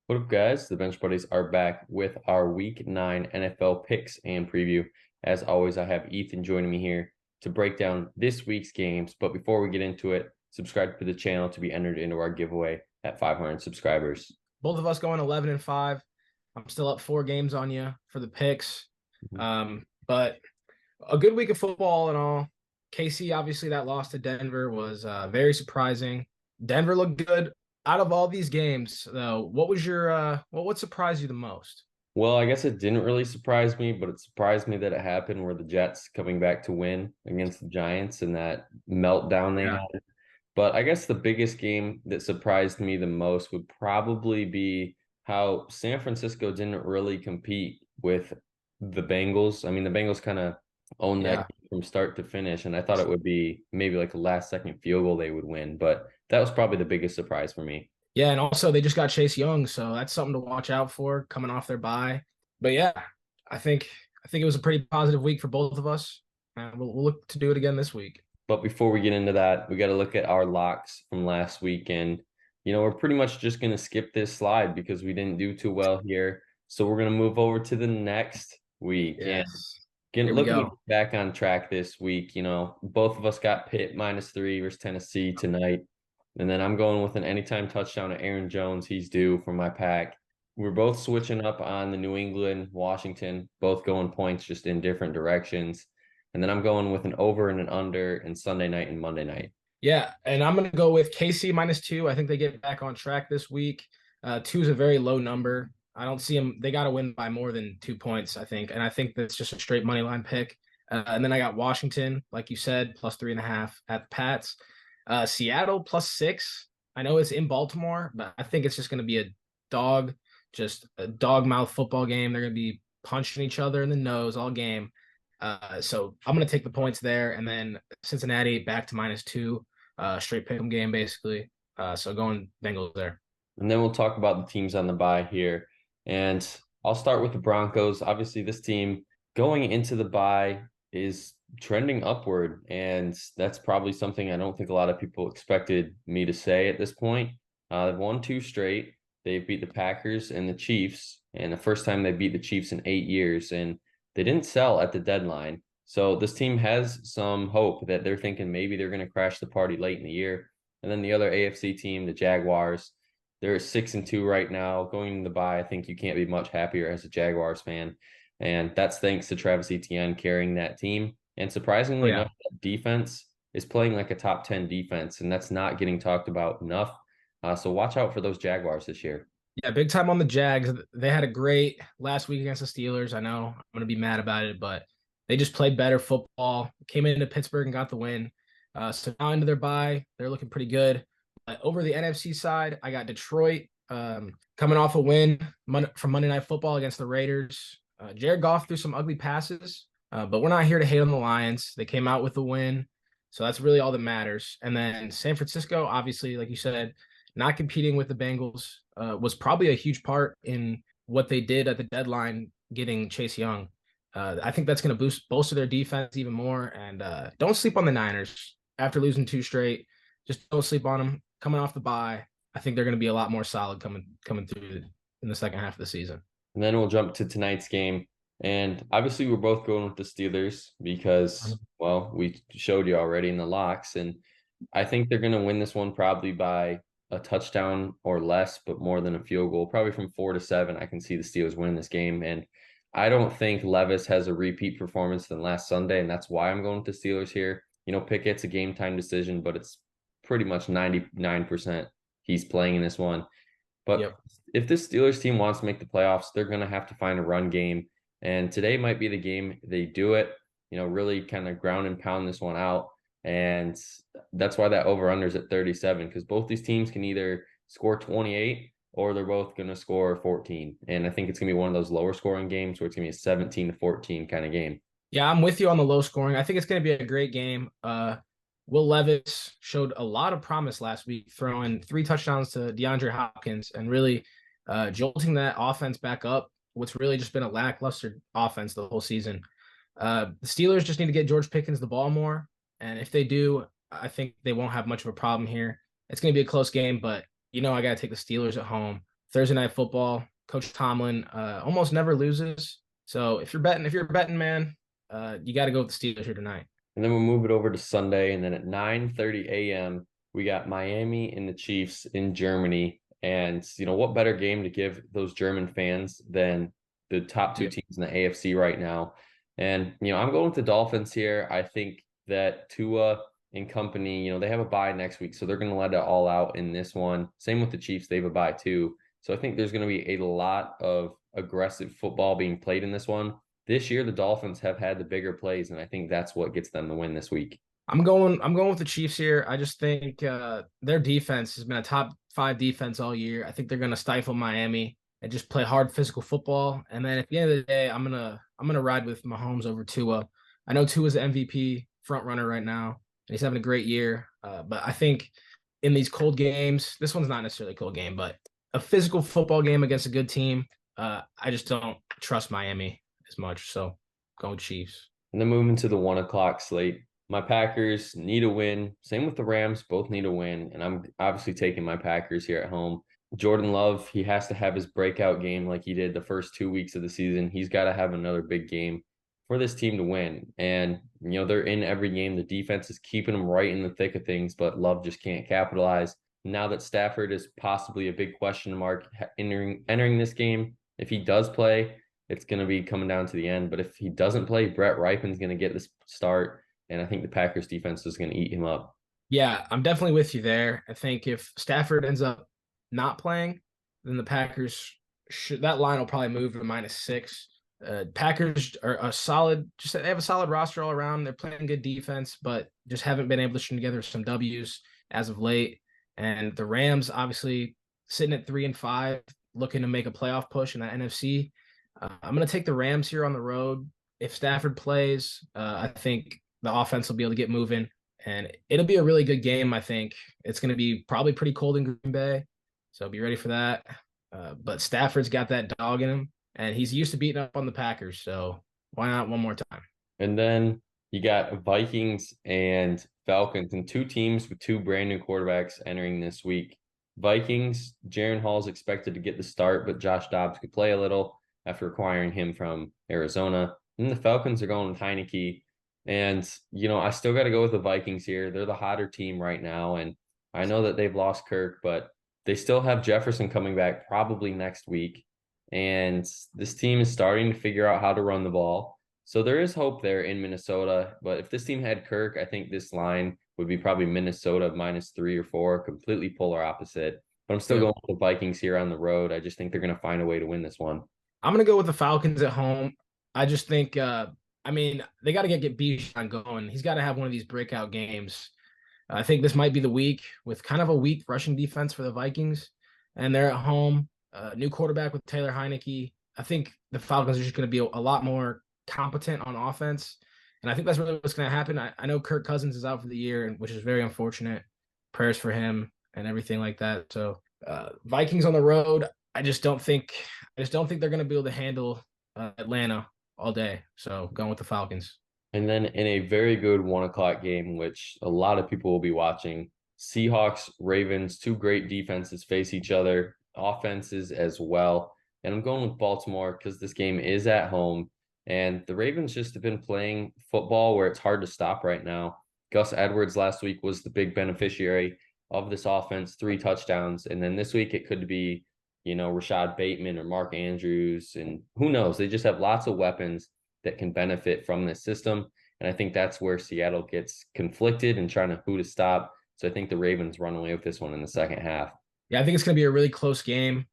What up, guys? The Bench Buddies are back with our Week 9 NFL picks and preview. As always, I have Ethan joining me here to break down this week's games. But before we get into it, subscribe to the channel to be entered into our giveaway at 500 subscribers. Both of us going 11-5. I'm still up 4 games on you for the picks. But a good week of football and all. KC, obviously, that loss to Denver was very surprising. Denver looked good. Out of all these games, though, what surprised you the most? Well, I guess it didn't really surprise me, but it surprised me that it happened where the Jets coming back to win against the Giants and that meltdown they Yeah. had. But I guess the biggest game that surprised me the most would probably be how San Francisco didn't really compete with the Bengals. I mean, the Bengals kind of owned that Yeah. game from start to finish, and I thought it would be maybe like a last second field goal they would win, but that was probably the biggest surprise for me. Yeah, and also they just got Chase Young, so that's something to watch out for coming off their bye. But yeah, I think it was a pretty positive week for both of us. And we'll look to do it again this week. But before we get into that, we got to look at our locks from last week. And, we're pretty much just going to skip this slide because we didn't do too well here. So we're going to move over to the next week. And Yes. Here we looking go. back on track this week, both of us got Pitt -3 versus Tennessee tonight. And then I'm going with an anytime touchdown to Aaron Jones. He's due for my pack. We're both switching up on the New England, Washington, both going points just in different directions. And then I'm going with an over and an under in Sunday night and Monday night. Yeah, and I'm going to go with KC -2. I think they get back on track this week. 2 is a very low number. I don't see them. They got to win by more than 2 points, I think. And I think that's just a straight money line pick. And then I got Washington, like you said, +3.5 at the Pats. Seattle +6. I know it's in Baltimore, but I think it's just going to be just a dog mouth football game. They're going to be punching each other in the nose all game. So I'm going to take the points there. And then Cincinnati back to -2, straight pick 'em game, basically. So going Bengals there. And then we'll talk about the teams on the bye here. And I'll start with the Broncos. Obviously, this team going into the bye is trending upward. And that's probably something I don't think a lot of people expected me to say at this point. They've won 2 straight. They've beat the Packers and the Chiefs. And the first time they beat the Chiefs in 8 years. And they didn't sell at the deadline. So this team has some hope that they're thinking maybe they're going to crash the party late in the year. And then the other AFC team, the Jaguars, they're 6-2 right now. Going into the bye, I think you can't be much happier as a Jaguars fan. And that's thanks to Travis Etienne carrying that team. And Oh, surprisingly yeah. enough, that defense is playing like a top 10 defense, and that's not getting talked about enough. So watch out for those Jaguars this year. Yeah, big time on the Jags. They had a great last week against the Steelers. I know I'm going to be mad about it, but they just played better football. Came into Pittsburgh and got the win. So now into their bye, they're looking pretty good. Over the NFC side, I got Detroit coming off a win from Monday Night Football against the Raiders. Jared Goff threw some ugly passes, but we're not here to hate on the Lions. They came out with the win, so that's really all that matters. And then San Francisco, obviously, like you said, not competing with the Bengals was probably a huge part in what they did at the deadline, getting Chase Young. I think that's going to bolster their defense even more. And don't sleep on the Niners after losing 2 straight. Just don't sleep on them coming off the bye. I think they're going to be a lot more solid coming through in the second half of the season. And then we'll jump to tonight's game. And obviously, we're both going with the Steelers because, well, we showed you already in the locks. And I think they're going to win this one probably by a touchdown or less, but more than a field goal, probably from 4-7. I can see the Steelers winning this game. And I don't think Levis has a repeat performance than last Sunday. And that's why I'm going with the Steelers here. Pickett's a game time decision, but it's pretty much 99% he's playing in this one. But Yep. if this Steelers team wants to make the playoffs, they're going to have to find a run game. And today might be the game they do it, really kind of ground and pound this one out. And that's why that over-under is at 37, because both these teams can either score 28 or they're both going to score 14. And I think it's going to be one of those lower scoring games where it's going to be a 17-14 kind of game. Yeah, I'm with you on the low scoring. I think it's going to be a great game. Will Levis showed a lot of promise last week, throwing 3 touchdowns to DeAndre Hopkins and really jolting that offense back up. What's really just been a lackluster offense the whole season. The Steelers just need to get George Pickens the ball more, and if they do, I think they won't have much of a problem here. It's going to be a close game, but I got to take the Steelers at home. Thursday Night Football. Coach Tomlin almost never loses. So if you're a betting man, you got to go with the Steelers here tonight. And then we'll move it over to Sunday. And then at 9:30 a.m., we got Miami and the Chiefs in Germany. And, what better game to give those German fans than the top two Yep. teams in the AFC right now? And, I'm going with the Dolphins here. I think that Tua and company, they have a bye next week. So they're going to let it all out in this one. Same with the Chiefs. They have a bye too. So I think there's going to be a lot of aggressive football being played in this one. This year, the Dolphins have had the bigger plays, and I think that's what gets them the win this week. I'm going with the Chiefs here. I just think their defense has been a top 5 defense all year. I think they're going to stifle Miami and just play hard physical football. And then at the end of the day, I'm gonna ride with Mahomes over Tua. I know Tua's the MVP front runner right now, and he's having a great year. But I think in these cold games, this one's not necessarily a cold game, but a physical football game against a good team, I just don't trust Miami as much. So go Chiefs. And then moving to the 1 o'clock slate, my Packers need a win. Same with the Rams, both need a win. And I'm obviously taking my Packers here at home. Jordan Love, he has to have his breakout game like he did the first 2 weeks of the season. He's got to have another big game for this team to win. And, they're in every game. The defense is keeping them right in the thick of things, but Love just can't capitalize. Now that Stafford is possibly a big question mark entering this game, if he does play, it's going to be coming down to the end. But if he doesn't play, Brett Rypien's going to get this start. And I think the Packers defense is going to eat him up. Yeah, I'm definitely with you there. I think if Stafford ends up not playing, then the Packers that line will probably move to -6. Packers are a solid, just they have a solid roster all around. They're playing good defense, but just haven't been able to string together some W's as of late. And the Rams, obviously, sitting at 3-5, looking to make a playoff push in that NFC. I'm going to take the Rams here on the road. If Stafford plays, I think the offense will be able to get moving, and it'll be a really good game. I think it's going to be probably pretty cold in Green Bay, so be ready for that. But Stafford's got that dog in him, and he's used to beating up on the Packers, so why not one more time? And then you got Vikings and Falcons, and two teams with two brand new quarterbacks entering this week. Vikings, Jaren Hall is expected to get the start, but Josh Dobbs could play a little after acquiring him from Arizona. And the Falcons are going with Heineke. And, I still got to go with the Vikings here. They're the hotter team right now. And I know that they've lost Kirk, but they still have Jefferson coming back probably next week. And this team is starting to figure out how to run the ball. So there is hope there in Minnesota. But if this team had Kirk, I think this line would be probably Minnesota -3 or 4, completely polar opposite. But I'm still going with the Vikings here on the road. I just think they're going to find a way to win this one. I'm going to go with the Falcons at home. I just think, they got to get Bijan going. He's got to have one of these breakout games. I think this might be the week with kind of a weak rushing defense for the Vikings, and they're at home. New quarterback with Taylor Heineke. I think the Falcons are just going to be a lot more competent on offense, and I think that's really what's going to happen. I know Kirk Cousins is out for the year, which is very unfortunate. Prayers for him and everything like that. So Vikings on the road. I just don't think they're going to be able to handle Atlanta all day. So going with the Falcons. And then in a very good 1 o'clock game, which a lot of people will be watching, Seahawks, Ravens, two great defenses face each other, offenses as well. And I'm going with Baltimore because this game is at home. And the Ravens just have been playing football where it's hard to stop right now. Gus Edwards last week was the big beneficiary of this offense, 3 touchdowns. And then this week it could be, Rashad Bateman or Mark Andrews. And who knows? They just have lots of weapons that can benefit from this system. And I think that's where Seattle gets conflicted and trying to who to stop. So I think the Ravens run away with this one in the second half. Yeah, I think it's going to be a really close game,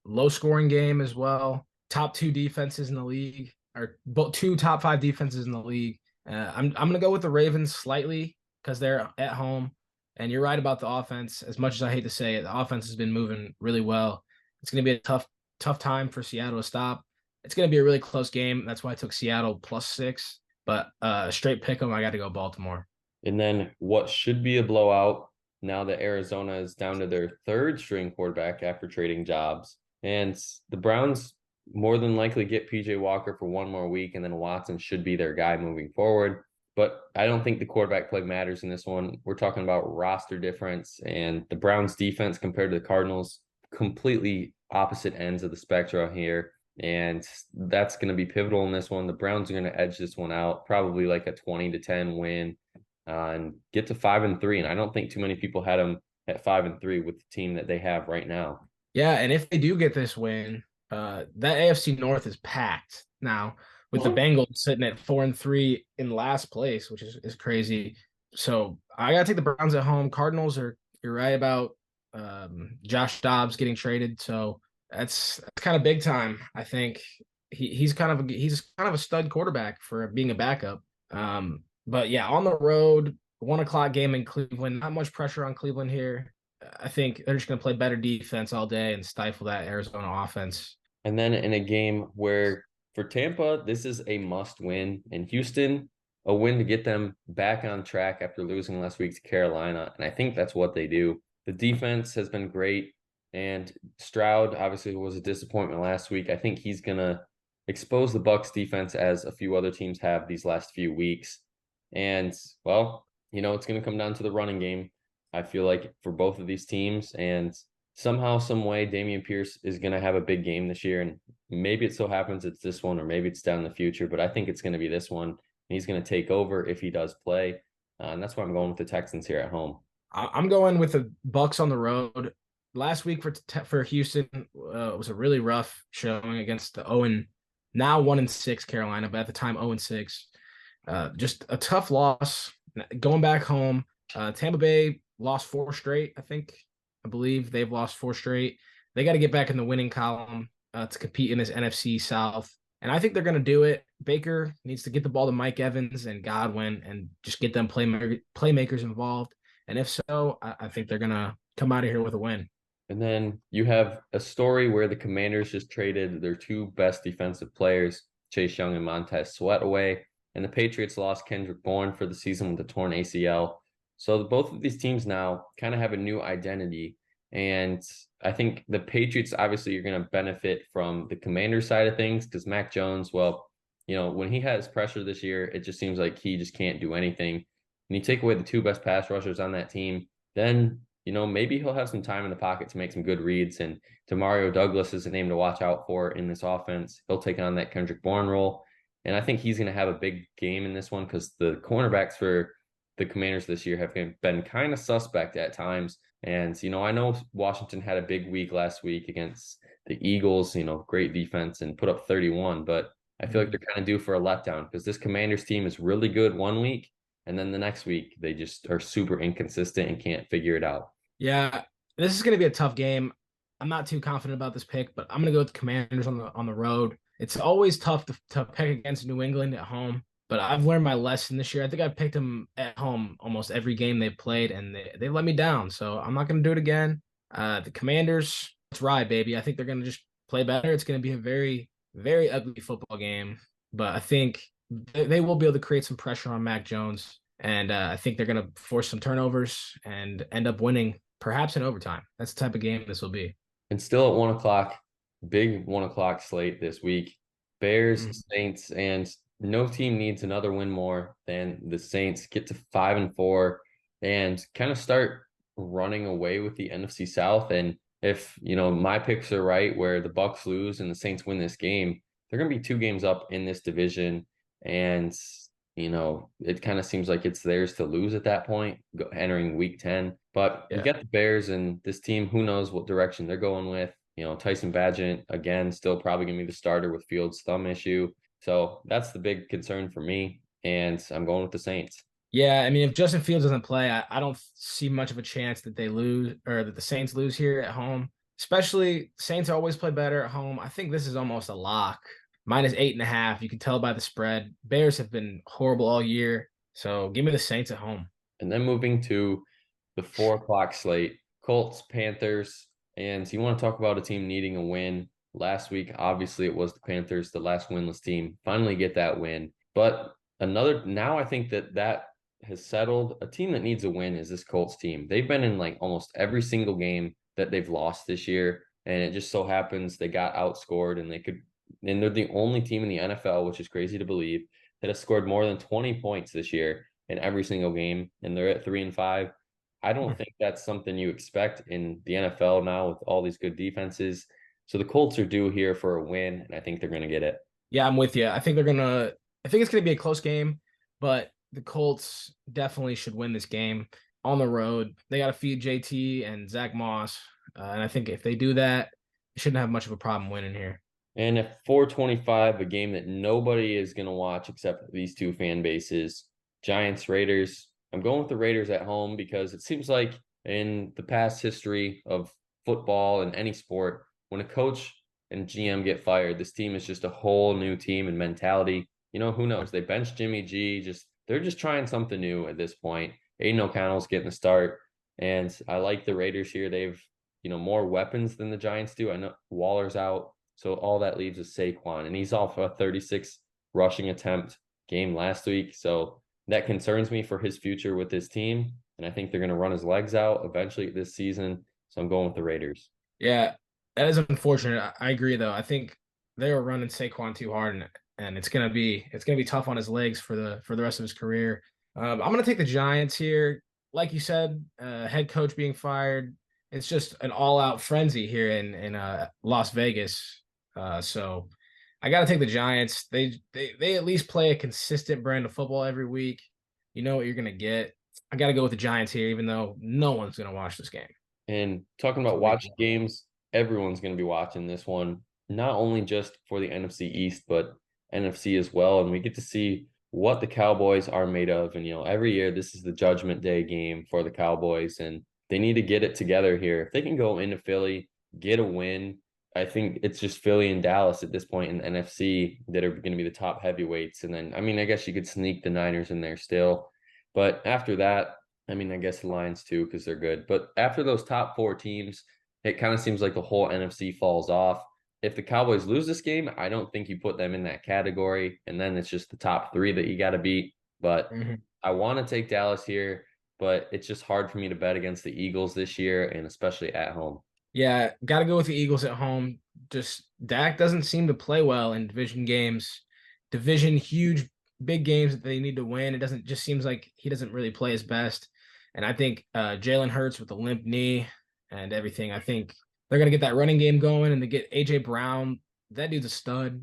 low scoring game as well. Top 2 defenses in the league, or both 2 top 5 defenses in the league. I'm going to go with the Ravens slightly because they're at home. And you're right about the offense. As much as I hate to say it, the offense has been moving really well. It's going to be a tough time for Seattle to stop. It's going to be a really close game. That's why I took Seattle +6. But straight pick 'em, I got to go Baltimore. And then what should be a blowout now that Arizona is down to their 3rd string quarterback after trading jobs. And the Browns more than likely get PJ Walker for one more week, and then Watson should be their guy moving forward. But I don't think the quarterback play matters in this one. We're talking about roster difference, and the Browns defense compared to the Cardinals, completely opposite ends of the spectrum here. And that's going to be pivotal in this one. The Browns are going to edge this one out, probably like a 20-10 win, and get to 5-3. And I don't think too many people had them at 5-3 with the team that they have right now. Yeah, and if they do get this win, that AFC North is packed now with the Bengals sitting at 4-3 in last place, which is crazy. So I gotta take the Browns at home. Cardinals are you're right about Josh Dobbs getting traded, so that's kind of big time. I think he's kind of a stud quarterback for being a backup. But yeah, on the road, 1 o'clock game in Cleveland. Not much pressure on Cleveland here. I think they're just going to play better defense all day and stifle that Arizona offense. And then in a game where for Tampa, this is a must win. In Houston, a win to get them back on track after losing last week to Carolina. And I think that's what they do. The defense has been great. And Stroud obviously was a disappointment last week. I think he's going to expose the Bucs defense as a few other teams have these last few weeks. And well, it's going to come down to the running game. I feel like for both of these teams, and somehow, some way, Dameon Pierce is going to have a big game this year, and maybe it so happens it's this one, or maybe it's down in the future. But I think it's going to be this one. He's going to take over if he does play, and that's why I'm going with the Texans here at home. I'm going with the Bucs on the road. Last week for Houston was a really rough showing against the now 1-6 Carolina, but at the time 0-6. Just a tough loss. Going back home, Tampa Bay lost 4 straight. I believe they've lost 4 straight. They got to get back in the winning column to compete in this NFC South. And I think they're going to do it. Baker needs to get the ball to Mike Evans and Godwin and just get them playmakers involved. And if so, I think they're going to come out of here with a win. And then you have a story where the Commanders just traded their 2 best defensive players, Chase Young and Montez Sweat, away. And the Patriots lost Kendrick Bourne for the season with a torn ACL. So both of these teams now kind of have a new identity. And I think the Patriots obviously are going to benefit from the Commander side of things because Mac Jones, well, when he has pressure this year, it just seems like he just can't do anything. And you take away the 2 best pass rushers on that team, then, maybe he'll have some time in the pocket to make some good reads. And Demario Douglas is a name to watch out for in this offense. He'll take on that Kendrick Bourne role. And I think he's going to have a big game in this one because the cornerbacks for the Commanders this year have been kind of suspect at times. And, I know Washington had a big week last week against the Eagles, great defense and put up 31. But I feel like they're kind of due for a letdown because this Commanders team is really good one week. And then the next week, they just are super inconsistent and can't figure it out. Yeah, this is going to be a tough game. I'm not too confident about this pick, but I'm going to go with the Commanders on the road. It's always tough to pick against New England at home, but I've learned my lesson this year. I think I picked them at home almost every game they played, and they let me down. So I'm not going to do it again. The Commanders, let's ride, baby. I think they're going to just play better. It's going to be a very, very ugly football game, but I think they will be able to create some pressure on Mac Jones, and I think they're going to force some turnovers and end up winning, perhaps in overtime. That's the type of game this will be. And still at 1 o'clock, big 1 o'clock slate this week. Bears, Saints, and no team needs another win more than the Saints. Get to 5-4 and kind of start running away with the NFC South. And if my picks are right, where the Bucs lose and the Saints win this game, they're going to be 2 games up in this division. And it kind of seems like it's theirs to lose at that point, entering week 10. But you get the Bears and this team, who knows what direction they're going with. Tyson Bagent, again, still probably going to be the starter with Fields' thumb issue. So that's the big concern for me. And I'm going with the Saints. Yeah, I mean, if Justin Fields doesn't play, I don't see much of a chance that they lose or that the Saints lose here at home. Especially Saints always play better at home. I think this is almost a lock. -8.5. You can tell by the spread. Bears have been horrible all year. So give me the Saints at home. And then moving to the 4 o'clock slate, Colts, Panthers. And you want to talk about a team needing a win. Last week, obviously, it was the Panthers, the last winless team, finally get that win. But now I think that has settled. A team that needs a win is this Colts team. They've been in like almost every single game that they've lost this year. And it just so happens they got outscored and they're the only team in the NFL, which is crazy to believe, that has scored more than 20 points this year in every single game. And they're at 3-5. I don't think that's something you expect in the NFL now with all these good defenses. So the Colts are due here for a win, and I think they're going to get it. Yeah, I'm with you. I think it's gonna be a close game, but the Colts definitely should win this game on the road. They got to feed JT and Zach Moss, and I think if they do that, they shouldn't have much of a problem winning here. And at 425, a game that nobody is going to watch except these two fan bases, Giants, Raiders. I'm going with the Raiders at home because it seems like in the past history of football and any sport, when a coach and GM get fired, this team is just a whole new team and mentality. Who knows? They benched Jimmy G. They're just trying something new at this point. Aiden O'Connell's getting the start, and I like the Raiders here. They've more weapons than the Giants do. I know Waller's out. So all that leaves is Saquon, and he's off a 36 rushing attempt game last week. So that concerns me for his future with this team. And I think they're going to run his legs out eventually this season. So I'm going with the Raiders. Yeah, that is unfortunate. I agree though. I think they were running Saquon too hard, and it's gonna be tough on his legs for the rest of his career. I'm gonna take the Giants here. Like you said, head coach being fired. It's just an all out frenzy here in Las Vegas. So I got to take the Giants. They at least play a consistent brand of football every week. You know what you're gonna get. I got to go with the Giants here, even though no one's gonna watch this game. And talking about watching games, everyone's going to be watching this one, not only just for the NFC East, but NFC as well. And we get to see what the Cowboys are made of. And, every year this is the Judgment Day game for the Cowboys, and they need to get it together here. If they can go into Philly, get a win, I think it's just Philly and Dallas at this point in the NFC that are going to be the top heavyweights. And then, I guess you could sneak the Niners in there still. But after that, I guess the Lions too, because they're good. But after those top four teams, it kind of seems like the whole NFC falls off. If the Cowboys lose this game, I don't think you put them in that category. And then it's just the top three that you got to beat. But I want to take Dallas here, but it's just hard for me to bet against the Eagles this year, and especially at home. Yeah, got to go with the Eagles at home. Just Dak doesn't seem to play well in division games, huge, big games that they need to win. It doesn't just seems like he doesn't really play his best. And I think Jalen Hurts with a limp knee and everything, I think they're going to get that running game going, and they get A.J. Brown. That dude's a stud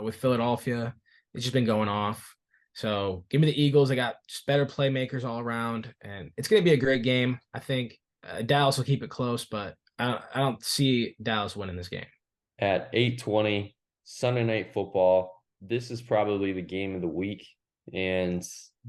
with Philadelphia. It's just been going off. So give me the Eagles. They got just better playmakers all around, and it's going to be a great game. I think Dallas will keep it close, but I don't see Dallas winning this game. At 8:20 Sunday Night Football, this is probably the game of the week. And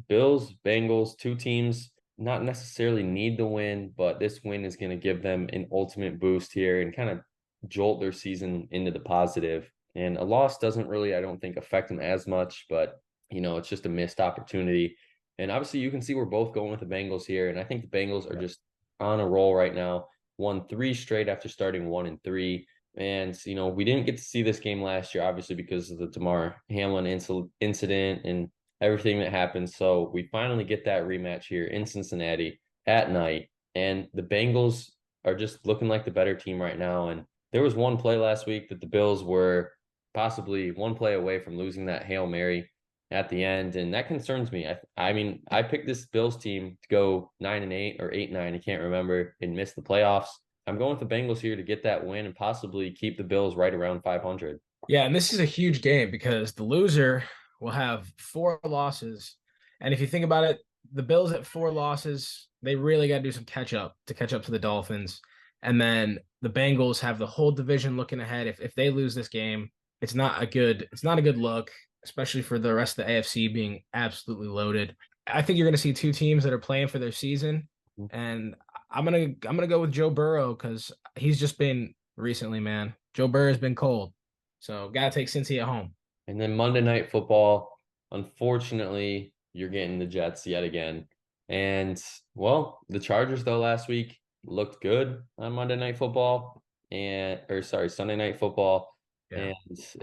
Bills, Bengals, two teams not necessarily need the win, but this win is going to give them an ultimate boost here and kind of jolt their season into the positive. And a loss doesn't really, I don't think, affect them as much, but it's just a missed opportunity. And obviously you can see we're both going with the Bengals here. And I think the Bengals are just on a roll right now. Won 3 straight after starting 1-3. And, we didn't get to see this game last year, obviously, because of the Damar Hamlin incident and everything that happened. So we finally get that rematch here in Cincinnati at night. And the Bengals are just looking like the better team right now. And there was one play last week that the Bills were possibly one play away from losing that Hail Mary at the end. And that concerns me. I picked this Bills team to go 9-8 or 8-9. I can't remember, and miss the playoffs. I'm going with the Bengals here to get that win and possibly keep the Bills right around 500. Yeah, and this is a huge game because the loser will have 4 losses. And if you think about it, the Bills at 4 losses, they really got to do some catch up to the Dolphins. And then the Bengals have the whole division looking ahead. If they lose this game, it's not a good look, especially for the rest of the AFC being absolutely loaded. I think you're going to see 2 teams that are playing for their season, and I'm gonna go with Joe Burrow because he's just been recently, man. Joe Burrow has been cold, so gotta take Cincy at home. And then Monday Night Football, unfortunately, you're getting the Jets yet again. And well, the Chargers though last week looked good on Monday Night Football Sunday Night Football. Yeah. And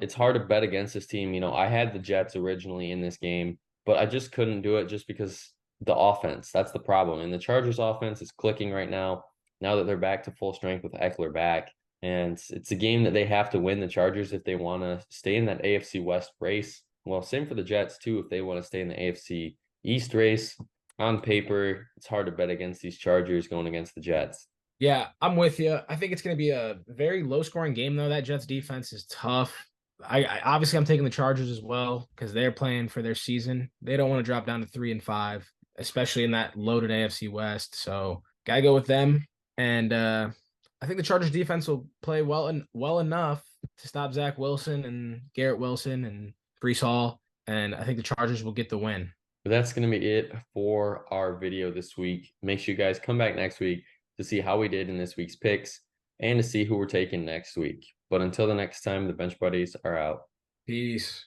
it's hard to bet against this team. I had the Jets originally in this game, but I just couldn't do it just because the offense. That's the problem. And the Chargers offense is clicking right now that they're back to full strength with Eckler back. And it's a game that they have to win, the Chargers, if they want to stay in that AFC West race. Well, same for the Jets too, if they want to stay in the AFC East race. on paper, it's hard to bet against these Chargers going against the Jets. Yeah, I'm with you. I think it's going to be a very low scoring game, though. That Jets defense is tough. I obviously I'm taking the Chargers as well because they're playing for their season. They don't want to drop down to 3-5, especially in that loaded AFC West. So gotta go with them. And I think the Chargers defense will play well enough to stop Zach Wilson and Garrett Wilson and Brees Hall. And I think the Chargers will get the win. But that's going to be it for our video this week. Make sure you guys come back next week to see how we did in this week's picks and to see who we're taking next week. But until the next time, the Bench Buddies are out. Peace.